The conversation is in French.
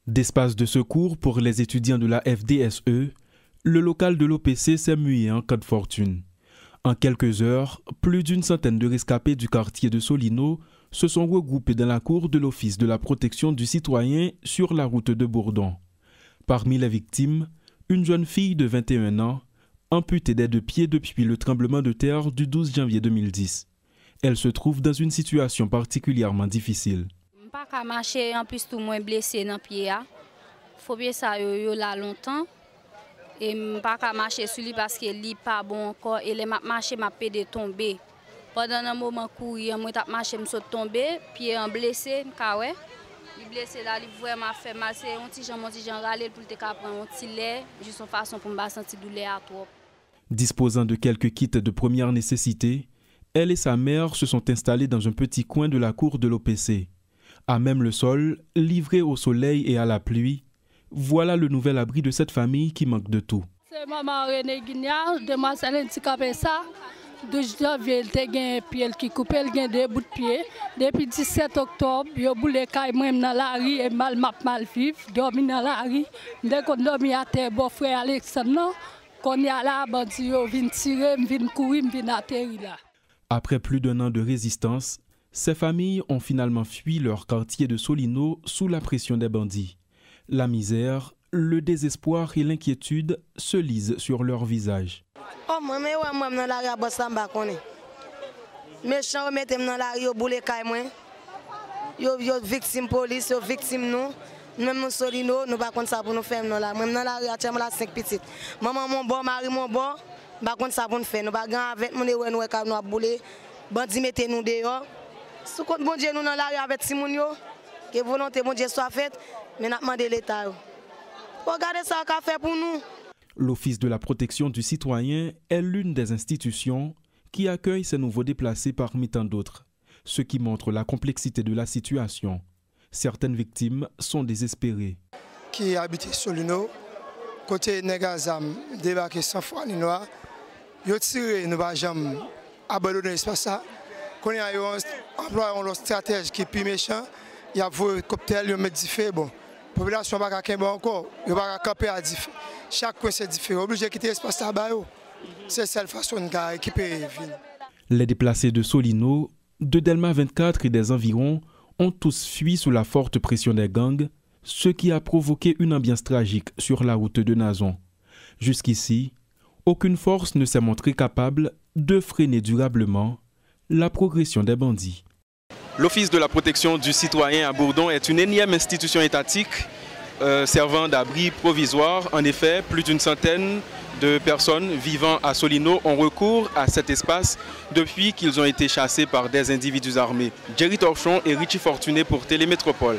D'espace de secours pour les étudiants de la FDSE, le local de l'OPC s'est mué en cas de fortune. En quelques heures, plus d'une centaine de rescapés du quartier de Solino se sont regroupés dans la cour de l'Office de la protection du citoyen sur la route de Bourdon. Parmi les victimes, une jeune fille de 21 ans, amputée des deux pieds depuis le tremblement de terre du 12 janvier 2010. Elle se trouve dans une situation particulièrement difficile. Je ne peux pas marcher, en plus tout moins blessé dans le pied. Il faut bien ça là longtemps. Et je ne peux pas marcher sur lui parce qu'il n'est pas bon encore. Et les marcher, m'a pédé tomber. Pendant un moment courir, moi je marché, je tombé, puis en blessé, il blessé là, il vraiment fait mal. C'est un petit gens râler pour te prendre un petit lait, juste une façon pour me sentir douleur à trop. Disposant de quelques kits de première nécessité, elle et sa mère se sont installés dans un petit coin de la cour de l'OPC. À même le sol, livrés au soleil et à la pluie, voilà le nouvel abri de cette famille qui manque de tout. C'est maman René Guignard, demoiselle handicapée ça. 12 janvier, elle a un pied qui coupe, elle a des bouts de pied. Depuis 17 octobre, je boule caille moi dans la rue et mal vivre, dormi dans la rue. Dès qu'on dormi à terre, bon frère Alexandre, qu'on y a là, bandi vient tirer, vient courir, vient atterrir là. Après plus d'un an de résistance, ces familles ont finalement fui leur quartier de Solino sous la pression des bandits. La misère, le désespoir et l'inquiétude se lisent sur leurs visages. Oh, moi, dans la rue, méchant, mettez dans la rue, boule caille moi. Yo victime police, yo victime nous. Même nous Solino, nous pas contre ça pour nous faire là. Même dans la rue, actuellement la 5 petites. Maman mon bon, mari mon bon, pas contre ça pour nous faire. Nous pas grand avec nous nous boule. Bandi mettez nous dehors. Sous compte bon Dieu nous dans la rue avec Simon yo, que volonté bon Dieu soit faite, mais n'a demandé l'état. Regardez ça qu'a fait pour nous. L'Office de la protection du citoyen est l'une des institutions qui accueille ces nouveaux déplacés parmi tant d'autres, ce qui montre la complexité de la situation. Certaines victimes sont désespérées. Qui habitent Solino, côté Negazam, débarqué sans foi ni noir, ils ont tiré, nous n'avons jamais abandonné l'espace. Quand il y a une stratégie qui est plus méchant, il y a un cocktail, il y a un différent. Bon, la population ne va pas encore, il va pas camper à différent. Chaque coin c'est différent. Obligé de quitter l'espace là-bas. C'est la seule façon d'équiper la ville. Les déplacés de Solino, de Delma 24 et des environs ont tous fui sous la forte pression des gangs, ce qui a provoqué une ambiance tragique sur la route de Nazon. Jusqu'ici, aucune force ne s'est montrée capable de freiner durablement la progression des bandits. L'Office de la protection du citoyen à Bourdon est une énième institution étatique servant d'abri provisoire. En effet, plus d'une centaine de personnes vivant à Solino ont recours à cet espace depuis qu'ils ont été chassés par des individus armés. Jerry Torchon et Richie Fortuné pour Télémétropole.